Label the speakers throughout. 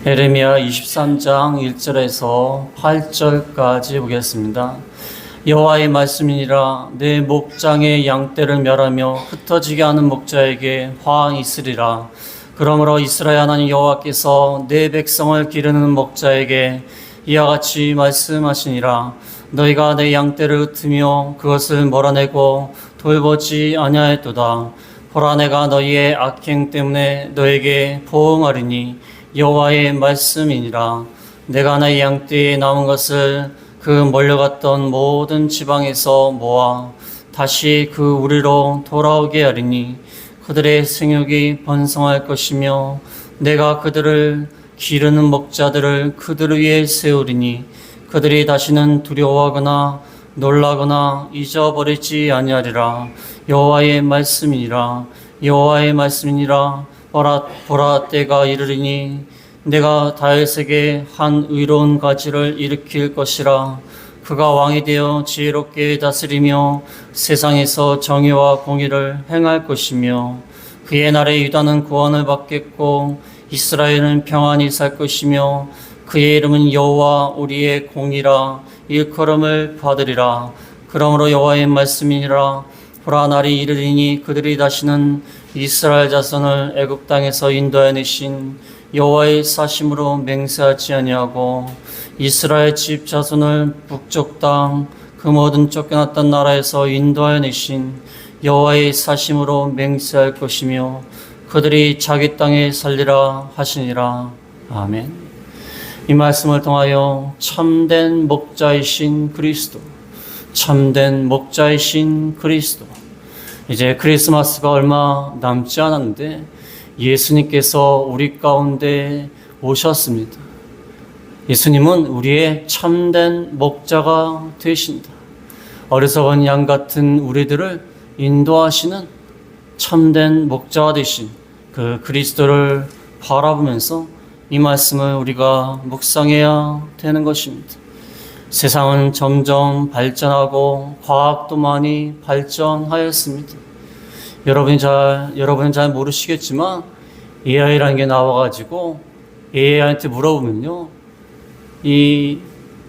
Speaker 1: 에레미야 23장 1절에서 8절까지 보겠습니다. 여호와의 말씀이니라. 내 목장의 양떼를 멸하며 흩어지게 하는 목자에게 화 있으리라. 그러므로 이스라엘 하나님 여호와께서 내 백성을 기르는 목자에게 이와 같이 말씀하시니라. 너희가 내 양떼를 흩으며 그것을 몰아내고 돌보지 아니하였도다. 보라, 내가 너희의 악행 때문에 너에게 보응하리니 여호와의 말씀이니라. 내가 나의 양떼에 남은 것을 그 몰려갔던 모든 지방에서 모아 다시 그 우리로 돌아오게 하리니 그들의 생육이 번성할 것이며 내가 그들을 기르는 목자들을 그들 위에 세우리니 그들이 다시는 두려워하거나 놀라거나 잊어버리지 아니하리라. 여호와의 말씀이니라. 여호와의 말씀이니라. 보라, 때가 이르리니 내가 다윗에게 한 의로운 가지를 일으킬 것이라. 그가 왕이 되어 지혜롭게 다스리며 세상에서 정의와 공의를 행할 것이며 그의 날에 유다는 구원을 받겠고 이스라엘은 평안히 살 것이며 그의 이름은 여호와 우리의 공이라 일컬음을 받으리라. 그러므로 여호와의 말씀이니라. 보라, 날이 이르리니 그들이 다시는 이스라엘 자손을 애굽 땅에서 인도해내신 여호와의 사심으로 맹세하지 아니하고 이스라엘 집 자손을 북쪽 땅 그 모든 쫓겨났던 나라에서 인도해내신 여호와의 사심으로 맹세할 것이며 그들이 자기 땅에 살리라 하시니라. 아멘. 이 말씀을 통하여 참된 목자이신 그리스도, 참된 목자이신 그리스도, 이제 크리스마스가 얼마 남지 않았는데 예수님께서 우리 가운데 오셨습니다. 예수님은 우리의 참된 목자가 되신다. 어리석은 양 같은 우리들을 인도하시는 참된 목자가 되신 그 그리스도를 바라보면서 이 말씀을 우리가 묵상해야 되는 것입니다. 세상은 점점 발전하고 과학도 많이 발전하였습니다. 여러분은 잘 모르시겠지만 AI라는 게 나와가지고 AI한테 물어보면요, 이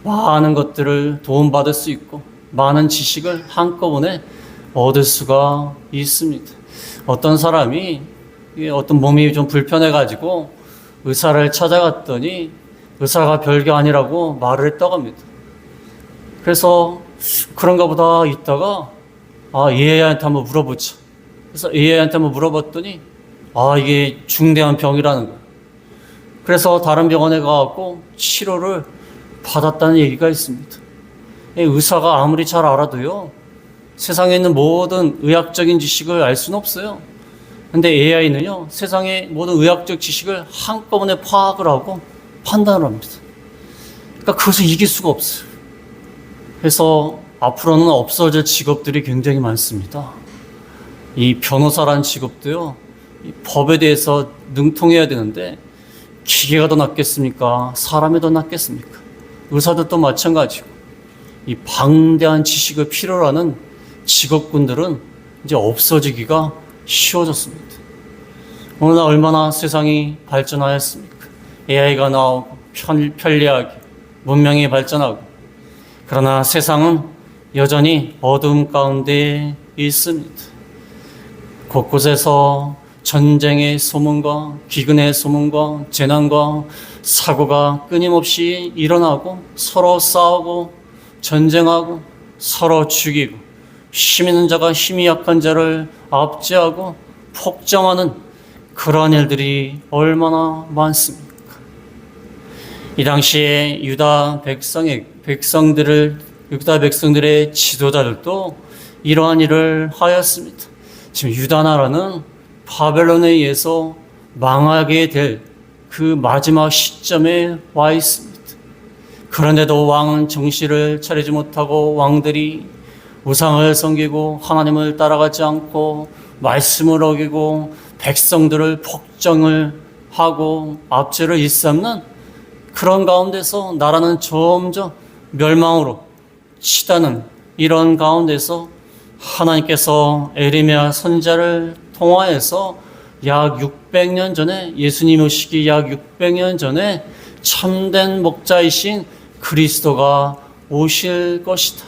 Speaker 1: 많은 것들을 도움받을 수 있고 많은 지식을 한꺼번에 얻을 수가 있습니다. 어떤 사람이 어떤 몸이 좀 불편해가지고 의사를 찾아갔더니 의사가 별게 아니라고 말을 했다고 합니다. 그래서 그런가 보다 있다가 AI한테 한번 물어보자. 그래서 AI한테 한번 물어봤더니 이게 중대한 병이라는 거예요. 그래서 다른 병원에 가갖고 치료를 받았다는 얘기가 있습니다. 의사가 아무리 잘 알아도요, 세상에 있는 모든 의학적인 지식을 알 수는 없어요. 근데 AI는요, 세상의 모든 의학적 지식을 한꺼번에 파악을 하고 판단을 합니다. 그러니까 그것을 이길 수가 없어요. 그래서 앞으로는 없어질 직업들이 굉장히 많습니다. 이 변호사라는 직업도요, 이 법에 대해서 능통해야 되는데 기계가 더 낫겠습니까? 사람이 더 낫겠습니까? 의사들도 마찬가지고 이 방대한 지식을 필요로 하는 직업군들은 이제 없어지기가 쉬워졌습니다. 오늘날 얼마나 세상이 발전하였습니까? AI가 나오고 편리하게 문명이 발전하고, 그러나 세상은 여전히 어두움 가운데 있습니다. 곳곳에서 전쟁의 소문과 기근의 소문과 재난과 사고가 끊임없이 일어나고 서로 싸우고 전쟁하고 서로 죽이고 힘 있는 자가 힘이 약한 자를 압제하고 폭정하는 그러한 일들이 얼마나 많습니까? 이 당시에 유다 백성들의 지도자들도 이러한 일을 하였습니다. 지금 유다 나라는 바벨론에 의해서 망하게 될 그 마지막 시점에 와 있습니다. 그런데도 왕은 정신을 차리지 못하고 왕들이 우상을 섬기고 하나님을 따라가지 않고 말씀을 어기고 백성들을 폭정을 하고 압제를 일삼는 그런 가운데서 나라는 점점 멸망으로 치닫는 이런 가운데서 하나님께서 에레미야 선지자를 통하여서 약 600년 전에, 예수님 오시기 약 600년 전에 참된 목자이신 그리스도가 오실 것이다.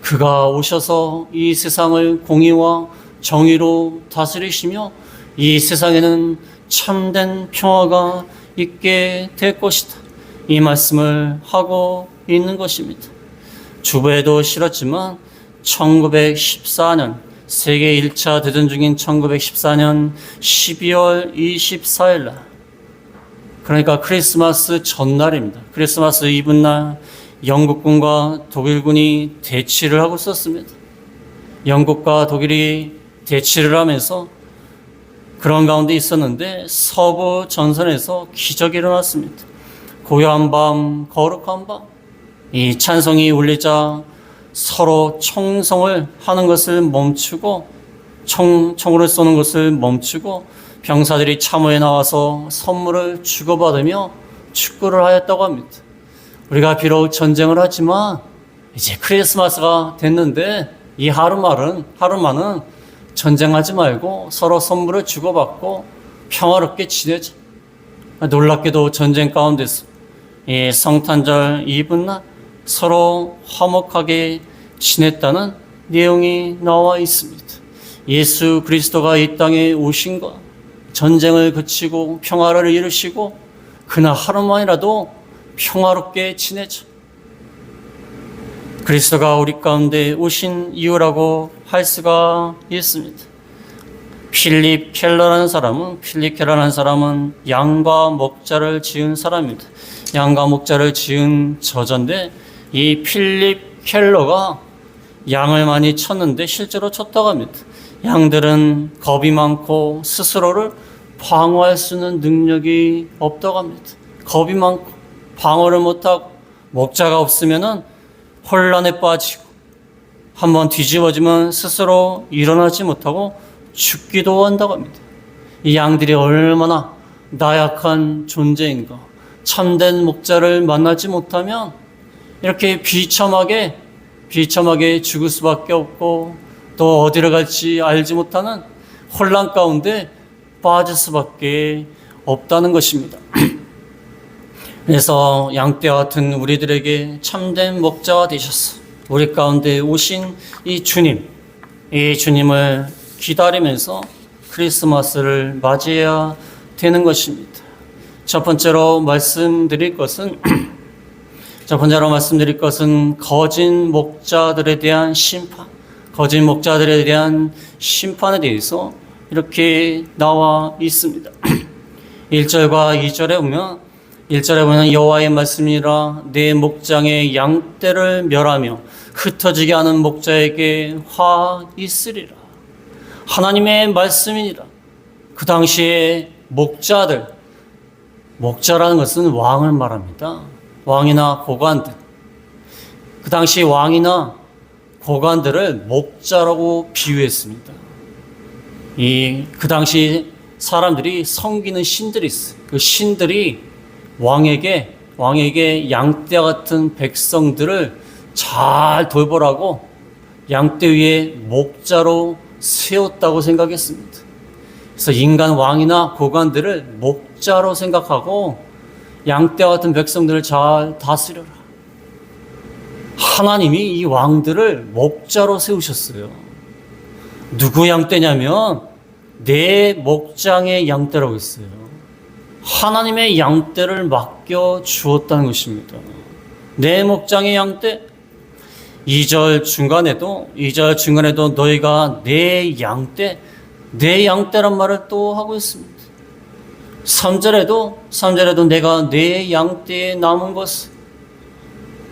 Speaker 1: 그가 오셔서 이 세상을 공의와 정의로 다스리시며 이 세상에는 참된 평화가 있게 될 것이다. 이 말씀을 하고 있는 것입니다. 주보에도 실었지만 1914년 세계 1차 대전 중인 1914년 12월 24일 날, 그러니까 크리스마스 전날입니다. 크리스마스 이브날 영국군과 독일군이 대치를 하고 있었습니다. 영국과 독일이 대치를 하면서 그런 가운데 있었는데 서부 전선에서 기적이 일어났습니다. 고요한 밤, 거룩한 밤, 이 찬송이 울리자 서로 총성을 하는 것을 멈추고 총으로 쏘는 것을 멈추고 병사들이 참호에 나와서 선물을 주고받으며 축구를 하였다고 합니다. 우리가 비록 전쟁을 하지만 이제 크리스마스가 됐는데 이 하루만은 전쟁하지 말고 서로 선물을 주고받고 평화롭게 지내자. 놀랍게도 전쟁 가운데서 이 성탄절 이브날 서로 화목하게 지냈다는 내용이 나와 있습니다. 예수 그리스도가 이 땅에 오신 것, 전쟁을 그치고 평화를 이루시고 그날 하루만이라도 평화롭게 지내자. 그리스도가 우리 가운데 오신 이유라고 할 수가 있습니다. 필립 켈러라는 사람은 양과 목자를 지은 사람입니다. 양과 목자를 지은 저자인데 이 필립 켈러가 양을 많이 쳤는데 실제로 쳤다고 합니다. 양들은 겁이 많고 스스로를 방어할 수 있는 능력이 없다고 합니다. 겁이 많고 방어를 못하고 목자가 없으면은 혼란에 빠지고 한번 뒤집어지면 스스로 일어나지 못하고 죽기도 한다고 합니다. 이 양들이 얼마나 나약한 존재인가. 참된 목자를 만나지 못하면 이렇게 비참하게 죽을 수밖에 없고 또 어디로 갈지 알지 못하는 혼란 가운데 빠질 수밖에 없다는 것입니다. 그래서 양떼와 같은 우리들에게 참된 목자가 되셨어. 우리 가운데 오신 이 주님을 기다리면서 크리스마스를 맞이해야 되는 것입니다. 첫 번째로 말씀드릴 것은 거짓 목자들에 대한 심판에 대해서 이렇게 나와 있습니다. 1절과 2절에 보면 여호와의 말씀이라 내 목장의 양떼를 멸하며 흩어지게 하는 목자에게 화 있으리라. 하나님의 말씀이니라. 그 당시에 목자라는 것은 왕을 말합니다. 왕이나 고관들. 그 당시 왕이나 고관들을 목자라고 비유했습니다. 그 당시 사람들이 섬기는 신들이 있어요. 그 신들이 왕에게 양떼와 같은 백성들을 잘 돌보라고 양떼 위에 목자로 세웠다고 생각했습니다. 그래서 인간 왕이나 고관들을 목자로 생각하고 양떼와 같은 백성들을 잘 다스려라. 하나님이 이 왕들을 목자로 세우셨어요. 누구 양떼냐면 내 목장의 양떼라고 했어요. 하나님의 양떼를 맡겨 주었다는 것입니다. 내 목장의 양떼. 2절 중간에도 너희가 내 양떼란 말을 또 하고 있습니다. 3절에도 내가 내 양떼에 남은 것을.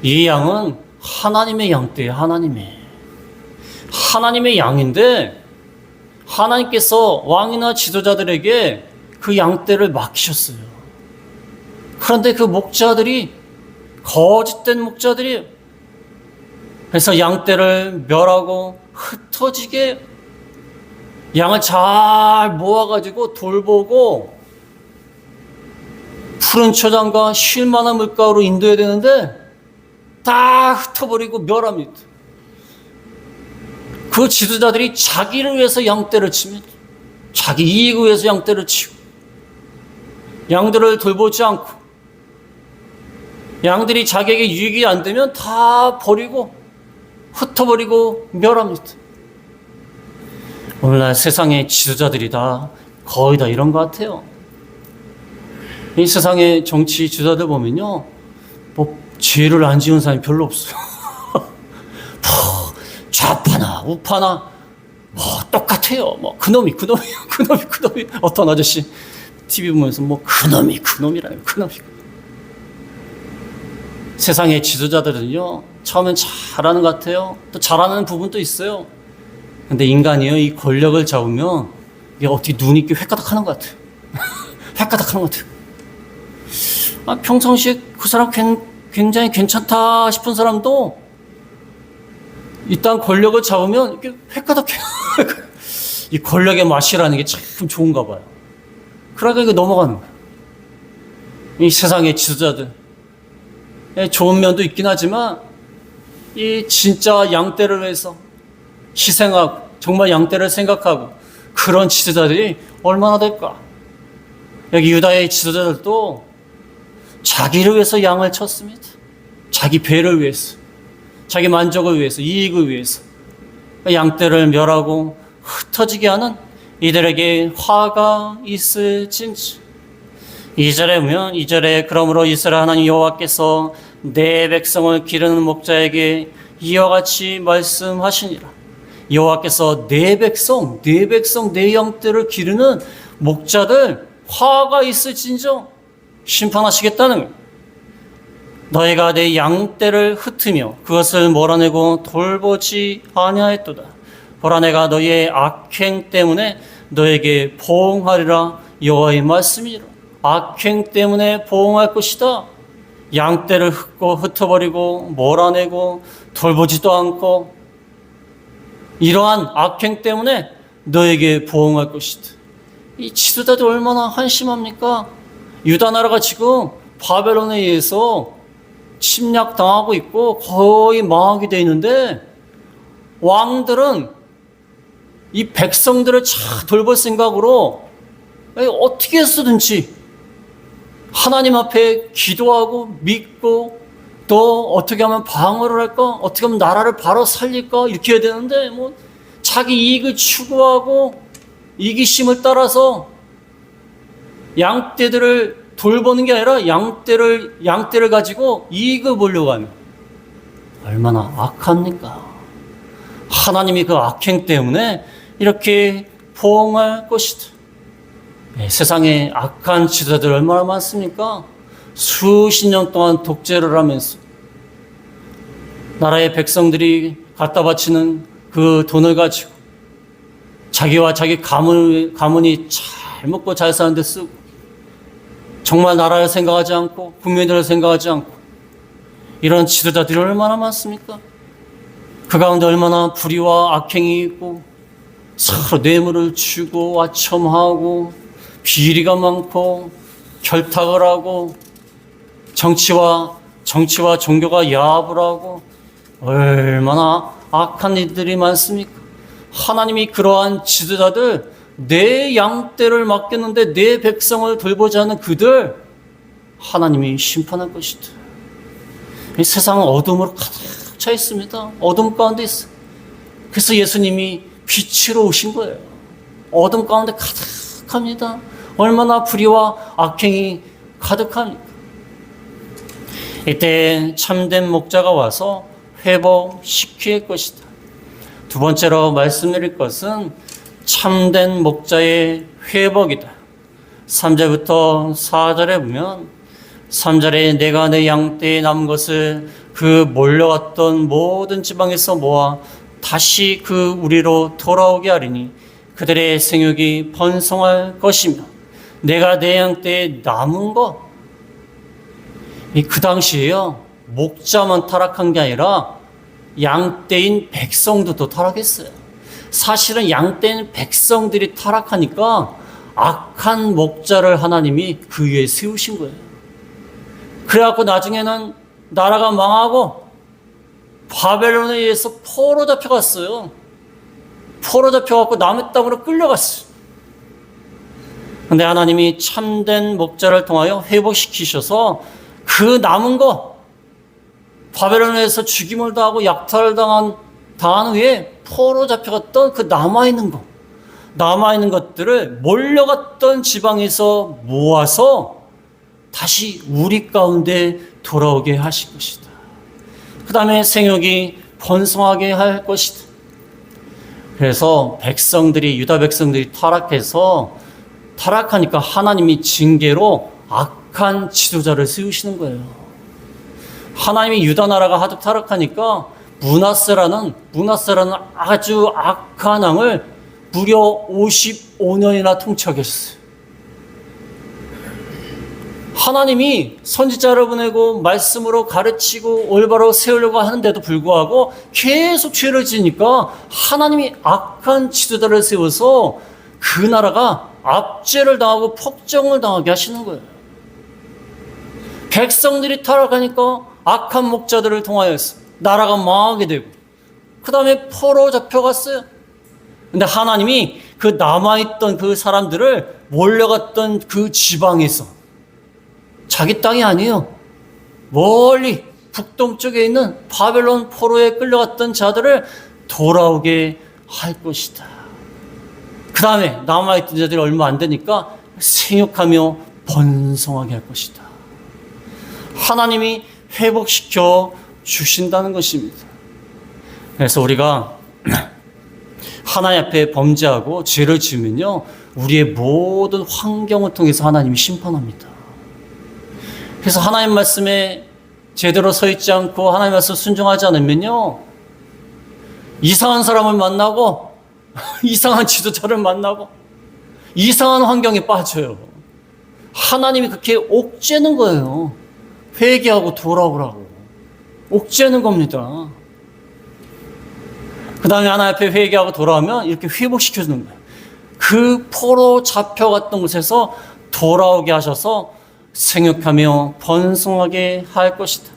Speaker 1: 이 양은 하나님의 양떼예요. 하나님의 양인데 하나님께서 왕이나 지도자들에게 그 양떼를 맡기셨어요. 그런데 그 목자들이 거짓된 목자들이에요. 그래서 양떼를 멸하고 흩어지게 양을 잘 모아가지고 돌보고 푸른 초장과 쉴만한 물가로 인도해야 되는데 다 흩어버리고 멸합니다. 그 지도자들이 자기를 위해서 양떼를 칩니다. 자기 이익을 위해서 양떼를 치고 양들을 돌보지 않고 양들이 자기에게 유익이 안 되면 다 버리고 흩어버리고 멸합니다. 오늘날 세상의 지도자들이 거의 다 이런 것 같아요. 이 세상의 정치 지도자들 보면요, 뭐 죄를 안 지은 사람이 별로 없어요. 좌파나 우파나 뭐 똑같아요. 뭐 그놈이 어떤 아저씨 TV 보면서 뭐 그놈이라요. 세상의 지도자들은요, 처음엔 잘하는 것 같아요. 또 잘하는 부분도 있어요. 근데 인간이요, 이 권력을 잡으면 이게 어떻게 눈이 이렇게 획가닥하는 것 같아요. 획가닥하는 것 같아요. 평상시에 그 사람 굉장히 괜찮다 싶은 사람도 일단 권력을 잡으면 이렇게 획가닥해요. 이 권력의 맛이라는 게 참 좋은가 봐요. 그러니까 이거 넘어가는 거예요. 이 세상의 지도자들. 좋은 면도 있긴 하지만 이 진짜 양떼를 위해서 희생하고 정말 양떼를 생각하고 그런 지도자들이 얼마나 될까? 여기 유다의 지도자들도 자기를 위해서 양을 쳤습니다. 자기 배를 위해서, 자기 만족을 위해서, 이익을 위해서 양떼를 멸하고 흩어지게 하는 이들에게 화가 있을진지. 2절에 보면 2절에 그러므로 이스라엘 하나님 여호와께서 내 백성을 기르는 목자에게 이와 같이 말씀하시니라. 여호와께서 내 백성, 내 양떼를 기르는 목자들 화가 있을진저 심판하시겠다는 거예요. 너희가 내 양떼를 흩으며 그것을 몰아내고 돌보지 아니하였도다. 보라, 내가 너희의 악행 때문에 너에게 보응하리라. 여호와의 말씀이라. 악행 때문에 보응할 것이다. 양떼를 흩어버리고 몰아내고 돌보지도 않고 이러한 악행 때문에 너에게 보응할 것이다. 이 지도자들 얼마나 한심합니까? 유다 나라가 지금 바벨론에 의해서 침략당하고 있고 거의 망하게 돼 있는데 왕들은 이 백성들을 잘 돌볼 생각으로 어떻게 해서든지 하나님 앞에 기도하고 믿고 또 어떻게 하면 방어를 할까? 어떻게 하면 나라를 바로 살릴까? 이렇게 해야 되는데 뭐 자기 이익을 추구하고 이기심을 따라서 양떼들을 돌보는 게 아니라 양떼를 가지고 이익을 보려고 하는, 얼마나 악합니까? 하나님이 그 악행 때문에 이렇게 보응할 것이다. 세상에 악한 지도자들 얼마나 많습니까? 수십 년 동안 독재를 하면서 나라의 백성들이 갖다 바치는 그 돈을 가지고 자기와 자기 가문이 잘 먹고 잘 사는 데 쓰고 정말 나라를 생각하지 않고 국민들을 생각하지 않고 이런 지도자들이 얼마나 많습니까? 그 가운데 얼마나 불의와 악행이 있고 서로 뇌물을 주고 아첨하고 비리가 많고 결탁을 하고 정치와 종교가 야합을 하고 얼마나 악한 일들이 많습니까? 하나님이 그러한 지도자들, 내 양떼를 맡겼는데 내 백성을 돌보지 않는 그들 하나님이 심판할 것이다. 이 세상은 어둠으로 가득 차 있습니다. 어둠 가운데 있어. 그래서 예수님이 빛으로 오신 거예요. 어둠 가운데 가득합니다. 얼마나 불의와 악행이 가득합니까? 이때 참된 목자가 와서 회복시킬 것이다. 두 번째로 말씀드릴 것은 참된 목자의 회복이다. 3절부터 4절에 보면 3절에 내가 내 양떼에 남은 것을 그 몰려왔던 모든 지방에서 모아 다시 그 우리로 돌아오게 하리니 그들의 생육이 번성할 것이며 내가 내 양떼에 남은 것. 그 당시에요, 목자만 타락한 게 아니라 양떼인 백성들도 타락했어요. 사실은 양떼인 백성들이 타락하니까 악한 목자를 하나님이 그 위에 세우신 거예요. 그래갖고 나중에는 나라가 망하고 바벨론에 의해서 포로 잡혀갔어요. 포로 잡혀갖고 남의 땅으로 끌려갔어요. 근데 하나님이 참된 목자를 통하여 회복시키셔서 그 남은 거, 바벨론에서 죽임을 당하고 약탈을 당한 후에 포로 잡혀갔던 그 남아있는 것들을 몰려갔던 지방에서 모아서 다시 우리 가운데 돌아오게 하실 것이다. 그 다음에 생육이 번성하게 할 것이다. 그래서 유다 백성들이 타락하니까 하나님이 징계로 악한 지도자를 세우시는 거예요. 하나님이 유다 나라가 하도 타락하니까 문하세라는 아주 악한 왕을 무려 55년이나 통치하게 했어요. 하나님이 선지자를 보내고 말씀으로 가르치고 올바로 세우려고 하는데도 불구하고 계속 죄를 지니까 하나님이 악한 지도자를 세워서 그 나라가 압제를 당하고 폭정을 당하게 하시는 거예요. 백성들이 타락하니까 악한 목자들을 통하여서 나라가 망하게 되고 그 다음에 포로 잡혀갔어요. 근데 하나님이 그 남아있던 그 사람들을 몰려갔던 그 지방에서 자기 땅이 아니에요. 멀리 북동쪽에 있는 바벨론 포로에 끌려갔던 자들을 돌아오게 할 것이다. 그 다음에 남아있던 자들이 얼마 안 되니까 생육하며 번성하게 할 것이다. 하나님이 회복시켜 주신다는 것입니다. 그래서 우리가 하나님 앞에 범죄하고 죄를 지으면요, 우리의 모든 환경을 통해서 하나님이 심판합니다. 그래서 하나님 말씀에 제대로 서 있지 않고 하나님 말씀 순종하지 않으면요, 이상한 사람을 만나고 이상한 지도자를 만나고 이상한 환경에 빠져요. 하나님이 그렇게 옥죄는 거예요. 회개하고 돌아오라고 옥죄는 겁니다. 그 다음에 하나님 앞에 회개하고 돌아오면 이렇게 회복시켜주는 거예요. 그 포로 잡혀갔던 곳에서 돌아오게 하셔서 생육하며 번성하게 할 것이다.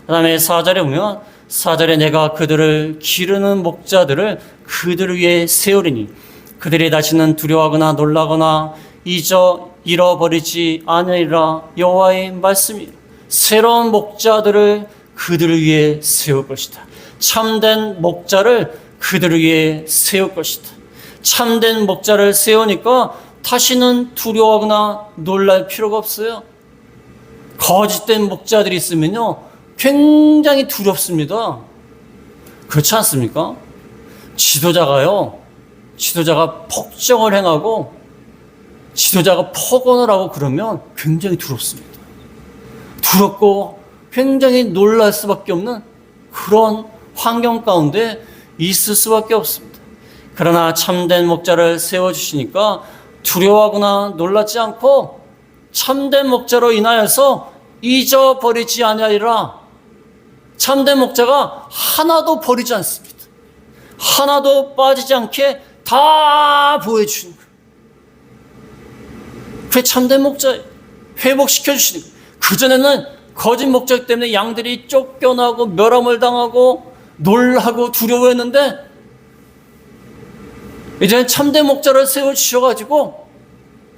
Speaker 1: 그 다음에 4절에 보면 4절에 내가 그들을 기르는 목자들을 그들을 위해 세우리니 그들이 다시는 두려워하거나 놀라거나 잃어버리지 않으리라. 여호와의 말씀이라. 새로운 목자들을 그들을 위해 세울 것이다. 참된 목자를 그들을 위해 세울 것이다. 참된 목자를 세우니까 다시는 두려워하거나 놀랄 필요가 없어요. 거짓된 목자들이 있으면요, 굉장히 두렵습니다. 그렇지 않습니까? 지도자가 폭정을 행하고 지도자가 폭언을 하고 그러면 굉장히 두렵습니다. 두렵고 굉장히 놀랄 수밖에 없는 그런 환경 가운데 있을 수밖에 없습니다. 그러나 참된 목자를 세워주시니까 두려워하거나 놀라지 않고 참된 목자로 인하여서 잊어버리지 아니하리라. 참된 목자가 하나도 버리지 않습니다. 하나도 빠지지 않게 다 보여주시는 거예요. 그게 참된 목자예요. 회복시켜 주시는 거예요. 그전에는 거짓 목자 때문에 양들이 쫓겨나고 멸함을 당하고 놀라고 두려워했는데 이제는 참된 목자를 세워주셔가지고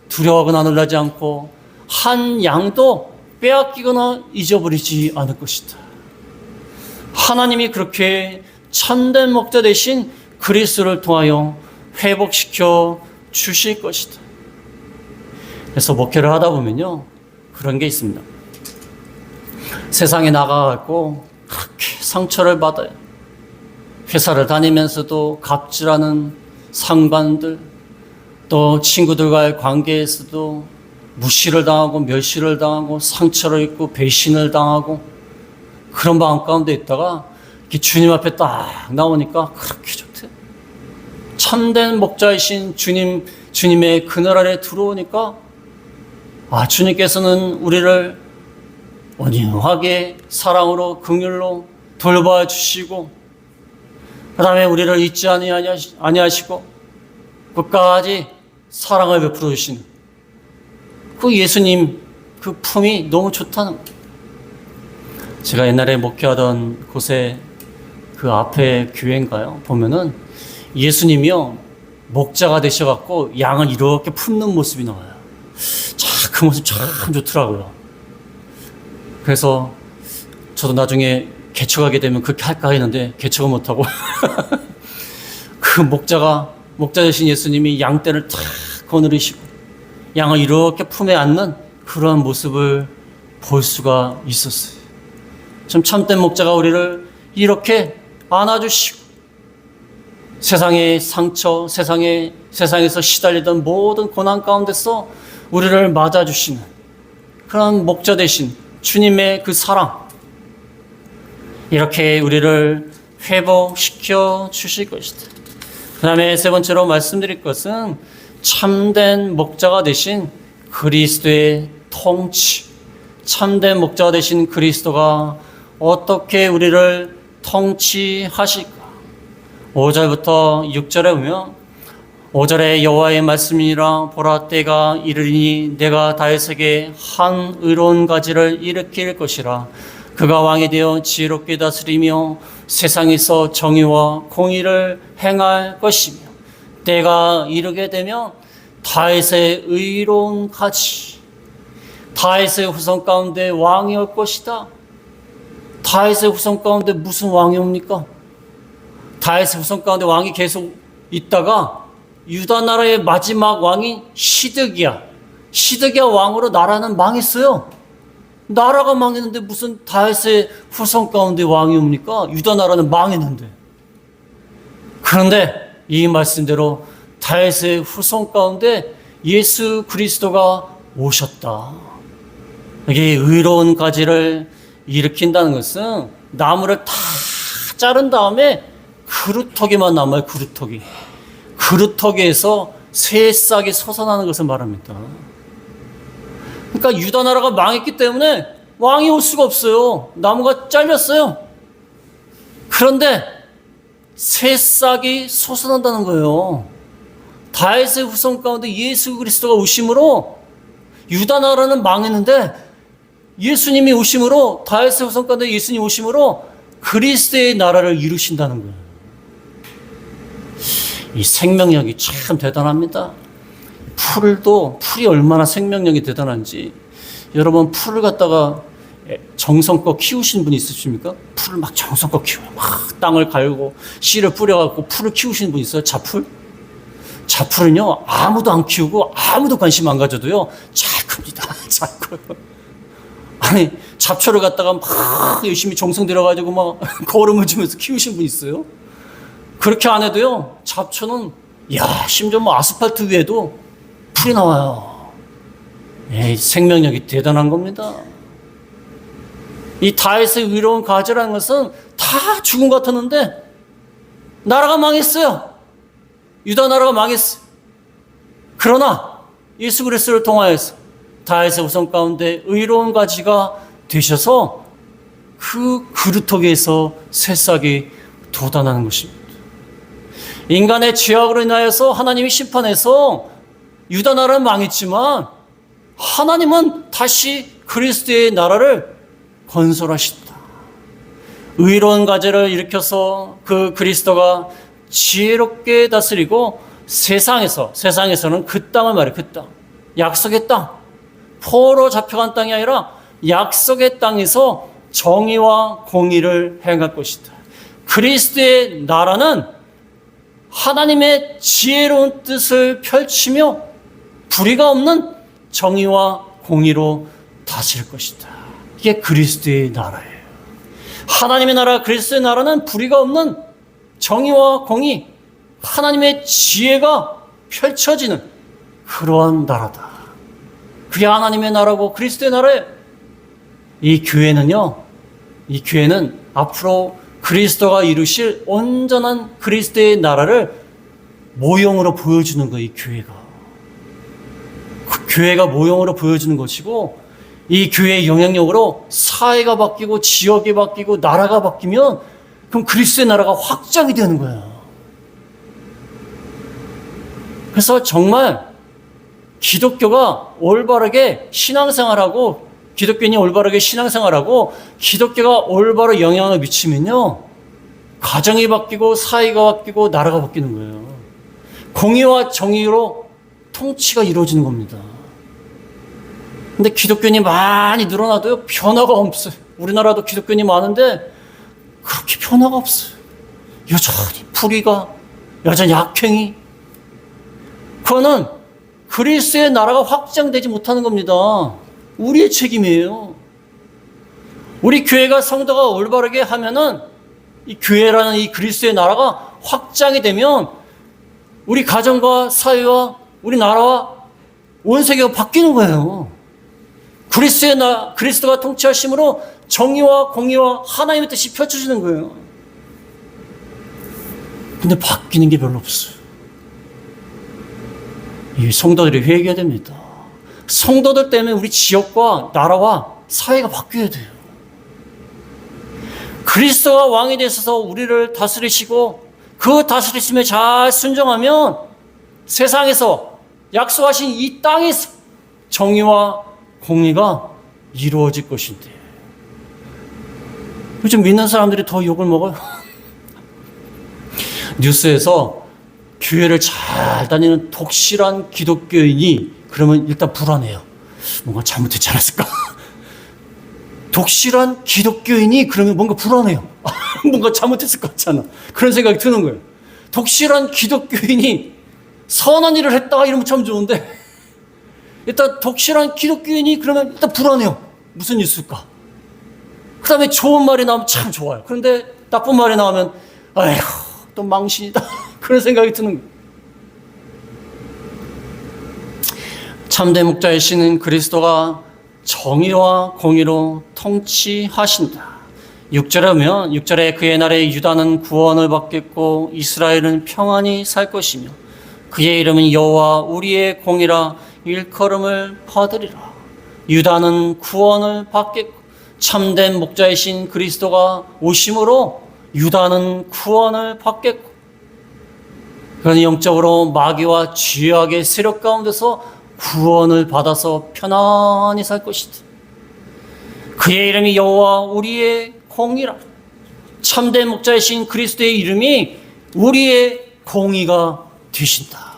Speaker 1: 두려워하거나 놀라지 않고 한 양도 빼앗기거나 잊어버리지 않을 것이다. 하나님이 그렇게 참된 목자 대신 그리스도를 통하여 회복시켜 주실 것이다. 그래서 목회를 하다 보면요, 그런 게 있습니다. 세상에 나가고 그렇게 상처를 받아요. 회사를 다니면서도 갑질하는 상관들, 또 친구들과의 관계에서도 무시를 당하고 멸시를 당하고 상처를 입고 배신을 당하고 그런 마음 가운데 있다가 이렇게 주님 앞에 딱 나오니까 그렇게 좋대요. 참된 목자이신 주님의 그늘 아래 들어오니까 주님께서는 우리를 온유하게 사랑으로 긍휼로 돌봐주시고 그 다음에 우리를 잊지 아니하시고 끝까지 사랑을 베풀어 주시는 그 예수님 그 품이 너무 좋다는 거예요. 제가 옛날에 목회하던 곳에 그 앞에 교회인가요? 보면은 예수님이요 목자가 되셔갖고 양을 이렇게 품는 모습이 나와요. 그 모습 참 좋더라고요. 그래서 저도 나중에 개척하게 되면 그렇게 할까 했는데 개척은 못하고 그 목자 되신 예수님이 양떼를 탁 거느리시고 양을 이렇게 품에 안는 그러한 모습을 볼 수가 있었어요. 참 참된 목자가 우리를 이렇게 안아주시고 세상의 상처, 세상에서 시달리던 모든 고난 가운데서 우리를 맞아주시는 그런 목자 되신 주님의 그 사랑, 이렇게 우리를 회복시켜 주실 것이다. 그 다음에 세 번째로 말씀드릴 것은 참된 목자가 되신 그리스도의 통치. 참된 목자가 되신 그리스도가 어떻게 우리를 통치하실까? 5절부터 6절에 보면 5절에 여호와의 말씀이니라 보라 때가 이르리니 내가 다윗에게 한 의로운 가지를 일으킬 것이라. 그가 왕이 되어 지혜롭게 다스리며 세상에서 정의와 공의를 행할 것이며 때가 이르게 되면 다윗의 의로운 가지, 다윗의 후손 가운데 왕이 올 것이다. 다윗의 후손 가운데 무슨 왕이 옵니까? 다윗의 후손 가운데 왕이 계속 있다가 유다 나라의 마지막 왕이 시드기야 왕으로 나라는 망했어요. 나라가 망했는데 무슨 다윗의 후손 가운데 왕이 옵니까? 유다 나라는 망했는데. 그런데 이 말씀대로 다윗의 후손 가운데 예수 그리스도가 오셨다. 이게 의로운 가지를 일으킨다는 것은 나무를 다 자른 다음에 그루터기만 남아요. 그루터기에서 새싹이 솟아나는 것을 말합니다. 그러니까 유다 나라가 망했기 때문에 왕이 올 수가 없어요. 나무가 잘렸어요. 그런데 새싹이 솟아난다는 거예요. 다윗의 후손 가운데 예수 그리스도가 오심으로 유다 나라는 망했는데 예수님이 오심으로, 다윗의 후손 가운데 예수님이 오심으로 그리스도의 나라를 이루신다는 거예요. 이 생명력이 참 대단합니다. 풀이 얼마나 생명력이 대단한지, 여러분 풀을 갖다가 정성껏 키우시는 분이 있으십니까? 풀을 막 정성껏 키워요. 막 땅을 갈고 씨를 뿌려갖고 풀을 키우시는 분 있어요? 자풀은요 아무도 안 키우고 아무도 관심 안 가져도요 잘 큽니다. 잘 커요. 아니 잡초를 갖다가 막 열심히 정성 들여가지고 막 거름을 주면서 키우신 분 있어요? 그렇게 안 해도요 잡초는 심지어 뭐 아스팔트 위에도 풀이 나와요. 생명력이 대단한 겁니다. 이 다윗의 의로운 가지라는 것은 다 죽음 같았는데 나라가 망했어요. 유다 나라가 망했어요. 그러나 예수 그리스도를 통하여서 다윗의 후손 가운데 의로운 가지가 되셔서 그 그루터기에서 새싹이 돋아나는 것입니다. 인간의 죄악으로 인하여서 하나님이 심판해서 유다 나라는 망했지만 하나님은 다시 그리스도의 나라를 건설하신다. 의로운 가지를 일으켜서 그 그리스도가 지혜롭게 다스리고 세상에서는 그 땅을 말해, 그 땅, 약속의 땅, 포로 잡혀간 땅이 아니라 약속의 땅에서 정의와 공의를 행할 것이다. 그리스도의 나라는 하나님의 지혜로운 뜻을 펼치며 불의가 없는 정의와 공의로 다스릴 것이다. 이게 그리스도의 나라예요. 하나님의 나라, 그리스도의 나라는 불의가 없는 정의와 공의, 하나님의 지혜가 펼쳐지는 그러한 나라다. 그게 하나님의 나라고 그리스도의 나라예요. 이 교회는 앞으로 그리스도가 이루실 온전한 그리스도의 나라를 모형으로 보여주는 거예요. 이 교회가. 그 교회가 모형으로 보여주는 것이고, 이 교회의 영향력으로 사회가 바뀌고 지역이 바뀌고 나라가 바뀌면 그럼 그리스도의 나라가 확장이 되는 거예요. 그래서 정말 기독교가 올바르게 신앙생활하고, 기독교인이 올바르게 신앙생활하고 기독교가 올바로 영향을 미치면요 가정이 바뀌고 사회가 바뀌고 나라가 바뀌는 거예요. 공의와 정의로 통치가 이루어지는 겁니다. 근데 기독교인이 많이 늘어나도요, 변화가 없어요. 우리나라도 기독교인이 많은데 그렇게 변화가 없어요. 여전히 불의가, 여전히 악행이. 그거는 그리스도의 나라가 확장되지 못하는 겁니다. 우리의 책임이에요. 우리 교회가 성도가 올바르게 하면은 이 교회라는 이 그리스도의 나라가 확장이 되면 우리 가정과 사회와 우리 나라와 온 세계가 바뀌는 거예요. 그리스도가 통치하심으로 정의와 공의와 하나님의 뜻이 펼쳐지는 거예요. 근데 바뀌는 게 별로 없어요. 이 성도들이 회개해야 됩니다. 성도들 때문에 우리 지역과 나라와 사회가 바뀌어야 돼요. 그리스도가 왕이 되셔서 우리를 다스리시고 그 다스리심에 잘 순종하면 세상에서 약속하신 이 땅에서 정의와 공의가 이루어질 것인데, 요즘 믿는 사람들이 더 욕을 먹어요. 뉴스에서 교회를 잘 다니는 독실한 기독교인이 그러면 일단 불안해요. 뭔가 잘못했지 않았을까? 독실한 기독교인이 그러면 뭔가 불안해요. 뭔가 잘못했을 것 같잖아. 그런 생각이 드는 거예요. 독실한 기독교인이 선한 일을 했다 이러면 참 좋은데, 일단 독실한 기독교인이 그러면 일단 불안해요. 무슨 일 있을까? 그 다음에 좋은 말이 나오면 참 좋아요. 그런데 나쁜 말이 나오면 아휴 또 망신이다. 그런 생각이 드는 거예요. 참된 목자이시는 그리스도가 정의와 공의로 통치하신다. 6절에 그의 날에 유다는 구원을 받겠고 이스라엘은 평안히 살 것이며 그의 이름은 여호와 우리의 공이라 일컬음을 받으리라. 유다는 구원을 받겠고 참된 목자이신 그리스도가 오심으로 유다는 구원을 받겠고, 그는 영적으로 마귀와 죄악의 세력 가운데서 구원을 받아서 편안히 살 것이다. 그의 이름이 여호와 우리의 공이라. 참된 목자이신 그리스도의 이름이 우리의 공의가 되신다.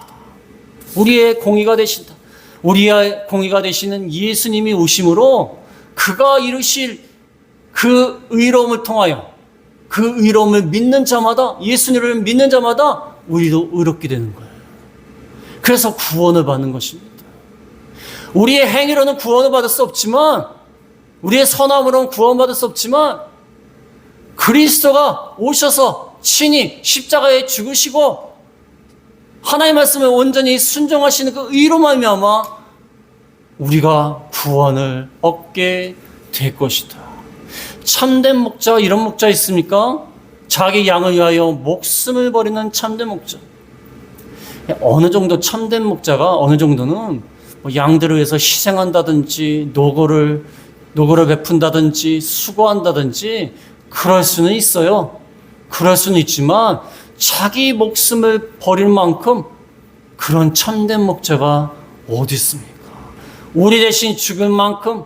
Speaker 1: 우리의 공의가 되신다. 우리의 공의가 되시는 예수님이 오심으로 그가 이루실 그 의로움을 통하여 그 의로움을 믿는 자마다, 예수님을 믿는 자마다 우리도 의롭게 되는 거예요. 그래서 구원을 받는 것입니다. 우리의 행위로는 구원을 받을 수 없지만, 우리의 선함으로는 구원받을 수 없지만, 그리스도가 오셔서 친히 십자가에 죽으시고 하나님의 말씀에 온전히 순종하시는 그 의로 말미암아 우리가 구원을 얻게 될 것이다. 참된 목자, 이런 목자 있습니까? 자기 양을 위하여 목숨을 버리는 참된 목자. 어느 정도 참된 목자가 어느 정도는 양들을 위해서 희생한다든지 노고를 베푼다든지 수고한다든지 그럴 수는 있어요. 그럴 수는 있지만 자기 목숨을 버릴 만큼 그런 참된 목자가 어디 있습니까? 우리 대신 죽을 만큼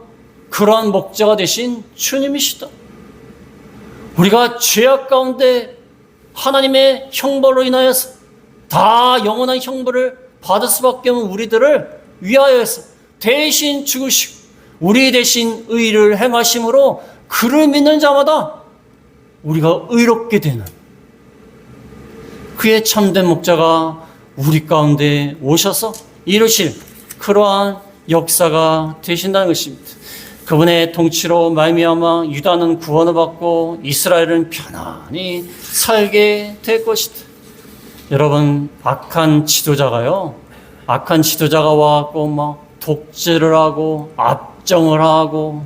Speaker 1: 그러한 목자가 되신 주님이시다. 우리가 죄악 가운데 하나님의 형벌로 인하여서 다 영원한 형벌을 받을 수밖에 없는 우리들을 위하여서 대신 죽으시고 우리 대신 의를 행하심으로 그를 믿는 자마다 우리가 의롭게 되는 그의 참된 목자가 우리 가운데 오셔서 이루실 그러한 역사가 되신다는 것입니다. 그분의 통치로 말미암아 유다는 구원을 받고 이스라엘은 편안히 살게 될 것이다. 여러분, 악한 지도자가 와갖고 막 독재를 하고 압정을 하고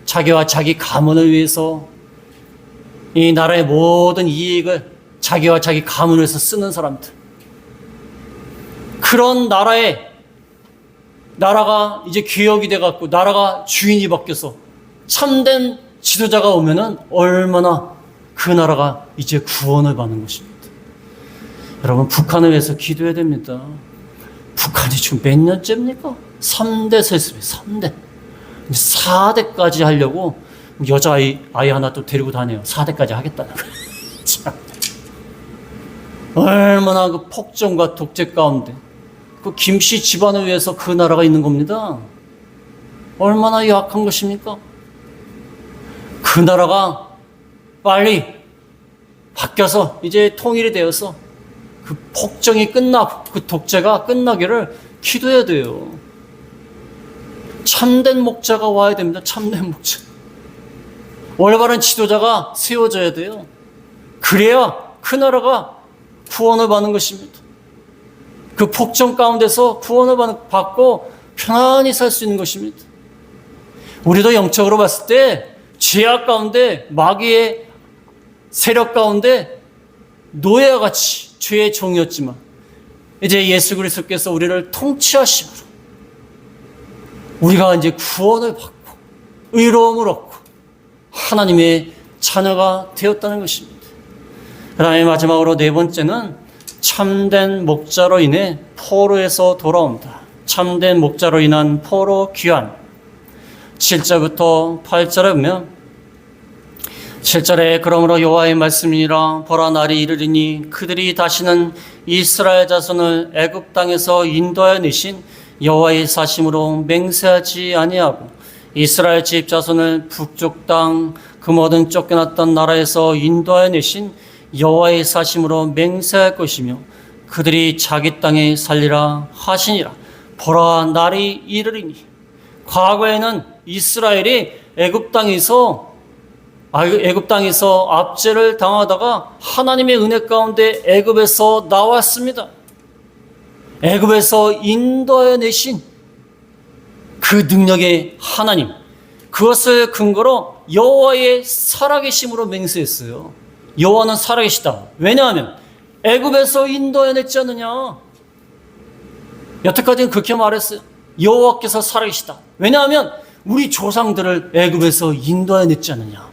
Speaker 1: 자기와 자기 가문을 위해서 이 나라의 모든 이익을 자기와 자기 가문을 위해서 쓰는 사람들, 그런 나라가 이제 개혁이 돼갖고 나라가 주인이 바뀌어서 참된 지도자가 오면은 얼마나 그 나라가 이제 구원을 받는 것입니다. 여러분, 북한을 위해서 기도해야 됩니다. 북한이 지금 몇 년째입니까? 3대 세습이에요. 3대. 4대까지 하려고 여자아이 하나 또 데리고 다녀요. 4대까지 하겠다는 거예요. 얼마나 그 폭정과 독재 가운데 그 김씨 집안을 위해서 그 나라가 있는 겁니다. 얼마나 약한 것입니까? 그 나라가 빨리 바뀌어서 이제 통일이 되어서 그 폭정이 끝나고 그 독재가 끝나기를 기도해야 돼요. 참된 목자가 와야 됩니다. 참된 목자. 올바른 지도자가 세워져야 돼요. 그래야 그 나라가 구원을 받는 것입니다. 그 폭정 가운데서 구원을 받고 편안히 살 수 있는 것입니다. 우리도 영적으로 봤을 때 죄악 가운데 마귀의 세력 가운데 노예와 같이 죄의 종이었지만 이제 예수 그리스도께서 우리를 통치하심으로 우리가 이제 구원을 받고 의로움을 얻고 하나님의 자녀가 되었다는 것입니다. 그 다음에 마지막으로 네 번째는 참된 목자로 인해 포로에서 돌아온다. 참된 목자로 인한 포로 귀환. 7절부터 8절에 보면 7절에 그러므로 여호와의 말씀이니라 보라 날이 이르리니 그들이 다시는 이스라엘 자손을 애굽 땅에서 인도하여 내신 여호와의 사심으로 맹세하지 아니하고 이스라엘 집 자손을 북쪽 땅 그 모든 쫓겨났던 나라에서 인도하여 내신 여호와의 사심으로 맹세할 것이며 그들이 자기 땅에 살리라 하시니라. 보라 날이 이르리니. 과거에는 이스라엘이 애굽 땅에서 압제를 당하다가 하나님의 은혜 가운데 애굽에서 나왔습니다. 애굽에서 인도하여 내신 그 능력의 하나님, 그것을 근거로 여호와의 살아계심으로 맹세했어요. 여호와는 살아계시다. 왜냐하면 애굽에서 인도해 냈지 않느냐. 여태까지는 그렇게 말했어요. 여호와께서 살아계시다. 왜냐하면 우리 조상들을 애굽에서 인도해 냈지 않느냐.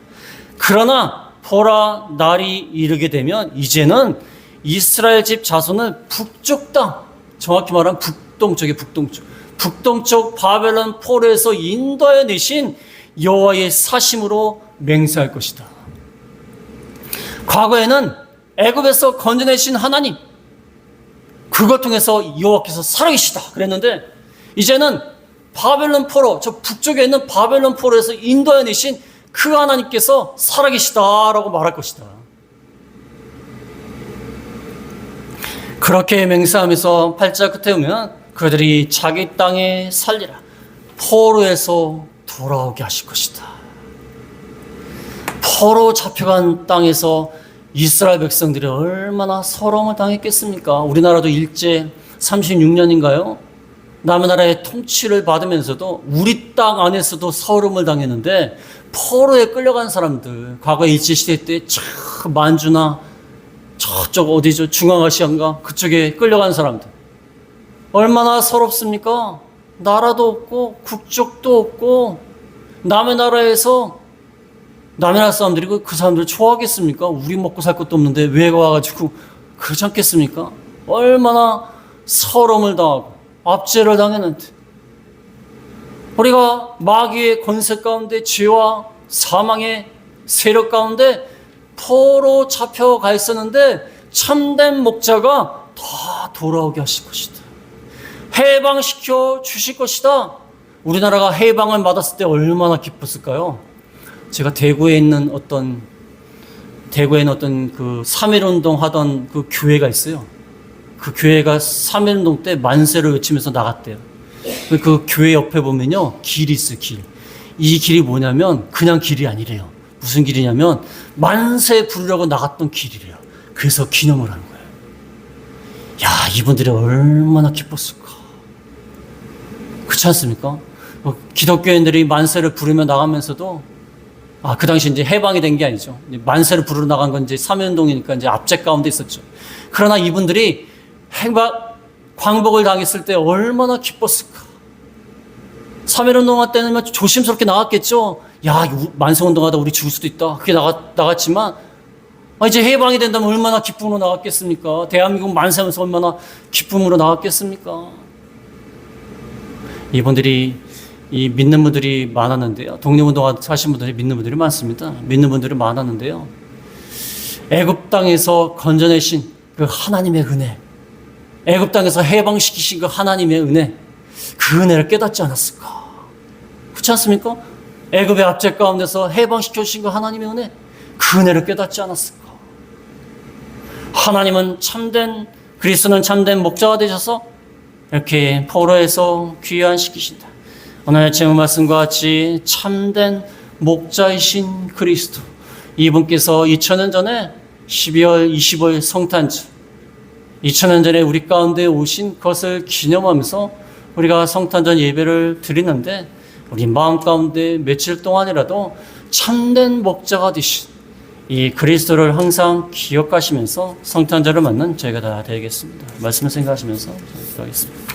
Speaker 1: 그러나 보라 날이 이르게 되면 이제는 이스라엘 집 자손은 북쪽 땅, 정확히 말하면 북동쪽 바벨론 포로에서 인도해 내신 여호와의 사심으로 맹세할 것이다. 과거에는 애굽에서 건져내신 하나님, 그것 통해서 여호와께서 살아계시다 그랬는데 이제는 바벨론 포로, 저 북쪽에 있는 바벨론 포로에서 인도해 내신 그 하나님께서 살아계시다라고 말할 것이다. 그렇게 맹세하면서 8절 끝에 보면 그들이 자기 땅에 살리라 포로에서 돌아오게 하실 것이다. 포로 잡혀간 땅에서 이스라엘 백성들이 얼마나 서러움을 당했겠습니까? 우리나라도 일제 36년인가요? 남의 나라의 통치를 받으면서도 우리 땅 안에서도 서러움을 당했는데 포로에 끌려간 사람들, 과거 일제시대 때 참 만주나 저쪽 어디죠? 중앙아시아인가? 그쪽에 끌려간 사람들 얼마나 서럽습니까? 나라도 없고 국적도 없고 남의 나라에서 남의 나라 사람들이 그 사람들을 좋아하겠습니까? 우리 먹고 살 것도 없는데 왜 와가지고 그러지 않겠습니까? 얼마나 서러움을 당하고 압제를 당했는데 우리가 마귀의 권세 가운데 죄와 사망의 세력 가운데 포로 잡혀가 있었는데 참된 목자가 다 돌아오게 하실 것이다. 해방시켜 주실 것이다. 우리나라가 해방을 받았을 때 얼마나 기뻤을까요? 제가 대구에 있는 어떤 그 3.1운동 하던 그 교회가 있어요. 그 교회가 3.1운동 때 만세를 외치면서 나갔대요. 그 교회 옆에 보면요, 길이 있어요, 길. 이 길이 뭐냐면 그냥 길이 아니래요. 무슨 길이냐면 만세 부르려고 나갔던 길이래요. 그래서 기념을 하는 거예요. 야, 이분들이 얼마나 기뻤을까. 그렇지 않습니까? 기독교인들이 만세를 부르며 나가면서도 그 당시 이제 해방이 된 게 아니죠. 만세를 부르러 나간 건 이제 3.1운동이니까 이제 압제 가운데 있었죠. 그러나 이분들이 광복을 당했을 때 얼마나 기뻤을까. 3.1운동할 때는 조심스럽게 나갔겠죠. 야, 만세운동하다 우리 죽을 수도 있다. 그게 나갔지만, 이제 해방이 된다면 얼마나 기쁨으로 나갔겠습니까? 대한민국 만세하면서 얼마나 기쁨으로 나갔겠습니까? 이분들이, 믿는 분들이 많았는데요. 독립운동 하신 분들이 믿는 분들이 많습니다. 믿는 분들이 많았는데요. 애굽 땅에서 건져내신 그 하나님의 은혜, 애굽 땅에서 해방시키신 그 하나님의 은혜, 그 은혜를 깨닫지 않았을까? 그렇지 않습니까? 애굽의 압제 가운데서 해방시켜 주신 그 하나님의 은혜, 그 은혜를 깨닫지 않았을까? 하나님은 그리스도는 참된 목자가 되셔서 이렇게 포로에서 귀환시키신다. 오늘 제목 말씀과 같이 참된 목자이신 그리스도, 이분께서 2000년 전에 12월 25일 성탄절, 2000년 전에 우리 가운데 오신 것을 기념하면서 우리가 성탄절 예배를 드리는데, 우리 마음 가운데 며칠 동안이라도 참된 목자가 되신 이 그리스도를 항상 기억하시면서 성탄절을 맞는 저희가 다 되겠습니다. 말씀을 생각하시면서 기도하겠습니다.